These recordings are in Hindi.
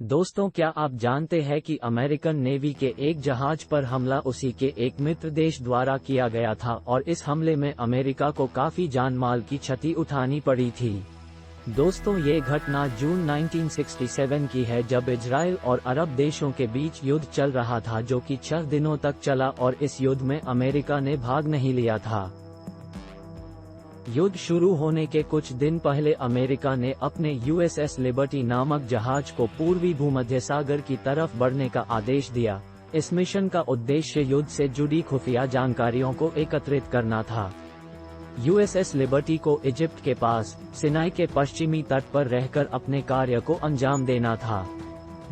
दोस्तों, क्या आप जानते हैं कि अमेरिकन नेवी के एक जहाज पर हमला उसी के एक मित्र देश द्वारा किया गया था और इस हमले में अमेरिका को काफी जान माल की क्षति उठानी पड़ी थी। दोस्तों, ये घटना जून 1967 की है, जब इजराइल और अरब देशों के बीच युद्ध चल रहा था जो कि 6 दिनों तक चला और इस युद्ध में अमेरिका ने भाग नहीं लिया था। युद्ध शुरू होने के कुछ दिन पहले अमेरिका ने अपने यूएसएस लिबर्टी नामक जहाज को पूर्वी भूमध्य सागर की तरफ बढ़ने का आदेश दिया। इस मिशन का उद्देश्य युद्ध से जुड़ी खुफिया जानकारियों को एकत्रित करना था। यूएसएस लिबर्टी को इजिप्ट के पास सिनाई के पश्चिमी तट पर रहकर अपने कार्य को अंजाम देना था।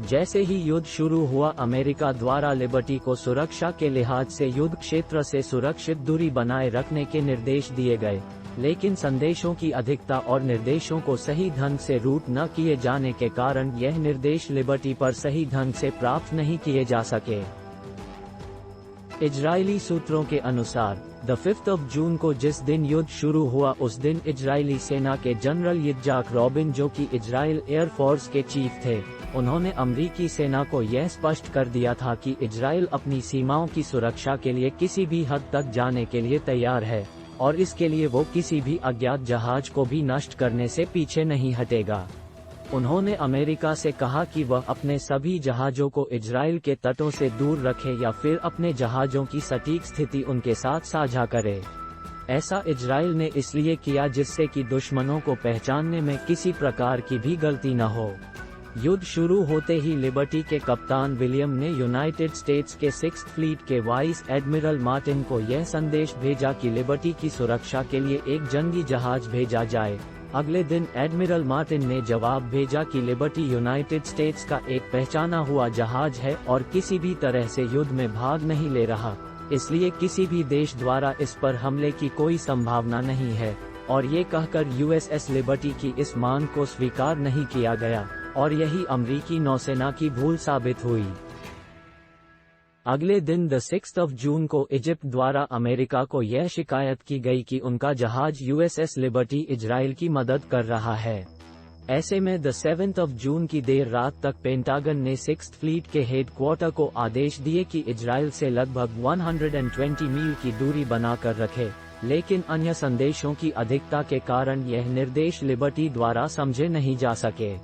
जैसे ही युद्ध शुरू हुआ, अमेरिका द्वारा लिबर्टी को सुरक्षा के लिहाज से युद्ध क्षेत्र से सुरक्षित दूरी बनाए रखने के निर्देश दिए गए, लेकिन संदेशों की अधिकता और निर्देशों को सही ढंग से रूट न किए जाने के कारण यह निर्देश लिबर्टी पर सही ढंग से प्राप्त नहीं किए जा सके। इजरायली सूत्रों के अनुसार 5 जून को जिस दिन युद्ध शुरू हुआ, उस दिन इजरायली सेना के जनरल यित्जाक रॉबिन, जो कि इजरायल एयरफोर्स के चीफ थे, उन्होंने अमरीकी सेना को यह स्पष्ट कर दिया था कि इजरायल अपनी सीमाओं की सुरक्षा के लिए किसी भी हद तक जाने के लिए तैयार है और इसके लिए वो किसी भी अज्ञात जहाज को भी नष्ट करने से पीछे नहीं हटेगा। उन्होंने अमेरिका से कहा कि वह अपने सभी जहाजों को इजराइल के तटों से दूर रखे या फिर अपने जहाजों की सटीक स्थिति उनके साथ साझा करे। ऐसा इजराइल ने इसलिए किया जिससे कि दुश्मनों को पहचानने में किसी प्रकार की भी गलती न हो। युद्ध शुरू होते ही लिबर्टी के कप्तान विलियम ने यूनाइटेड स्टेट्स के 6th फ्लीट के वाइस एडमिरल मार्टिन को यह संदेश भेजा कि लिबर्टी की सुरक्षा के लिए एक जंगी जहाज भेजा जाए। अगले दिन एडमिरल मार्टिन ने जवाब भेजा कि लिबर्टी यूनाइटेड स्टेट्स का एक पहचाना हुआ जहाज है और किसी भी तरह से युद्ध में भाग नहीं ले रहा, इसलिए किसी भी देश द्वारा इस पर हमले की कोई संभावना नहीं है। और ये कहकर यूएसएस लिबर्टी की इस मांग को स्वीकार नहीं किया गया और यही अमरीकी नौसेना की भूल साबित हुई। अगले दिन 6 जून को इजिप्ट द्वारा अमेरिका को यह शिकायत की गई कि उनका जहाज यूएसएस लिबर्टी इजराइल की मदद कर रहा है। ऐसे में 7 जून की देर रात तक पेंटागन ने 6th फ्लीट के हेडक्वार्टर को आदेश दिए कि इजराइल से लगभग 120 मील की दूरी बनाकर रखे, लेकिन अन्य संदेशों की अधिकता के कारण यह निर्देश लिबर्टी द्वारा समझे नहीं जा सके।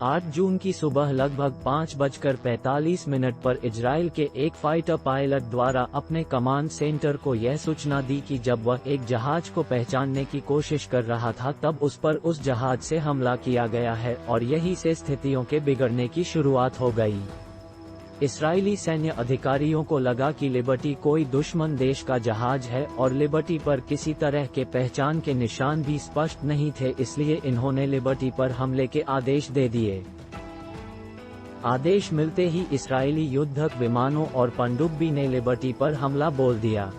8 जून की सुबह लगभग 5:45 पर इजराइल के एक फाइटर पायलट द्वारा अपने कमांड सेंटर को यह सूचना दी कि जब वह एक जहाज को पहचानने की कोशिश कर रहा था, तब उस पर उस जहाज से हमला किया गया है और यहीं से स्थितियों के बिगड़ने की शुरुआत हो गई। इस्राएली सैन्य अधिकारियों को लगा कि लिबर्टी कोई दुश्मन देश का जहाज है और लिबर्टी पर किसी तरह के पहचान के निशान भी स्पष्ट नहीं थे, इसलिए इन्होंने लिबर्टी पर हमले के आदेश दे दिए। आदेश मिलते ही इस्राएली युद्धक विमानों और पनडुब्बी ने लिबर्टी पर हमला बोल दिया।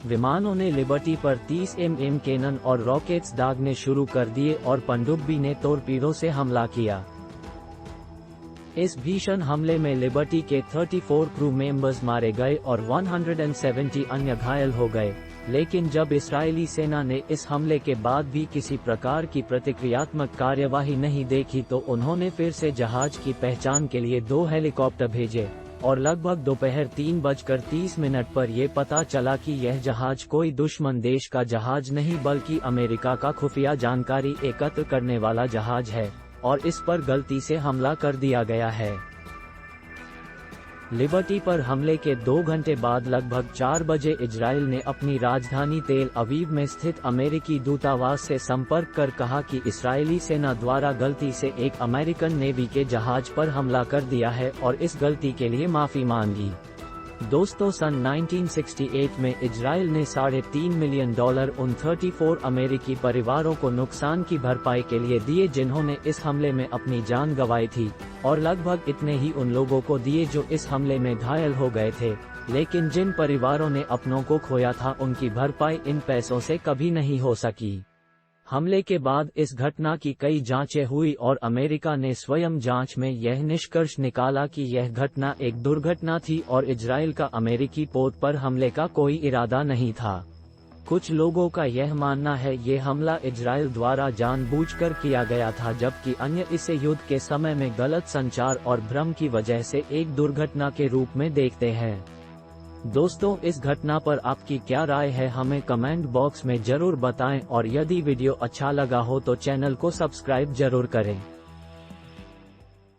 विमानों ने लिबर्टी पर 30 mm कैनन और रॉकेट्स दागने शुरू कर दिए और पनडुब्बी ने टॉरपीडो से हमला किया। इस भीषण हमले में लिबर्टी के 34 क्रू मेंबर्स मारे गए और 170 अन्य घायल हो गए, लेकिन जब इस्राएली सेना ने इस हमले के बाद भी किसी प्रकार की प्रतिक्रियात्मक कार्यवाही नहीं देखी तो उन्होंने फिर से जहाज की पहचान के लिए 2 हेलीकॉप्टर भेजे और लगभग दोपहर 3:30 पर यह पता चला कि यह जहाज कोई दुश्मन देश का जहाज नहीं बल्कि अमेरिका का खुफिया जानकारी एकत्र करने वाला जहाज है और इस पर गलती से हमला कर दिया गया है। लिबर्टी पर हमले के 2 घंटे बाद लगभग 4 बजे इजराइल ने अपनी राजधानी तेल अवीव में स्थित अमेरिकी दूतावास से संपर्क कर कहा कि इस्राएली सेना द्वारा गलती से एक अमेरिकन नेवी के जहाज पर हमला कर दिया है और इस गलती के लिए माफी मांगी। दोस्तों, सन 1968 में इजराइल ने $3.5 मिलियन उन 34 अमेरिकी परिवारों को नुकसान की भरपाई के लिए दिए जिन्होंने इस हमले में अपनी जान गंवाई थी, और लगभग इतने ही उन लोगों को दिए जो इस हमले में घायल हो गए थे, लेकिन जिन परिवारों ने अपनों को खोया था उनकी भरपाई इन पैसों से कभी नहीं हो सकी। हमले के बाद इस घटना की कई जांचें हुई और अमेरिका ने स्वयं जांच में यह निष्कर्ष निकाला कि यह घटना एक दुर्घटना थी और इजराइल का अमेरिकी पोत पर हमले का कोई इरादा नहीं था। कुछ लोगों का यह मानना है ये हमला इजराइल द्वारा जानबूझकर किया गया था, जबकि अन्य इसे युद्ध के समय में गलत संचार और भ्रम की वजह से एक दुर्घटना के रूप में देखते हैं। दोस्तों, इस घटना पर आपकी क्या राय है हमें कमेंट बॉक्स में जरूर बताएं और यदि वीडियो अच्छा लगा हो तो चैनल को सब्सक्राइब जरूर करें।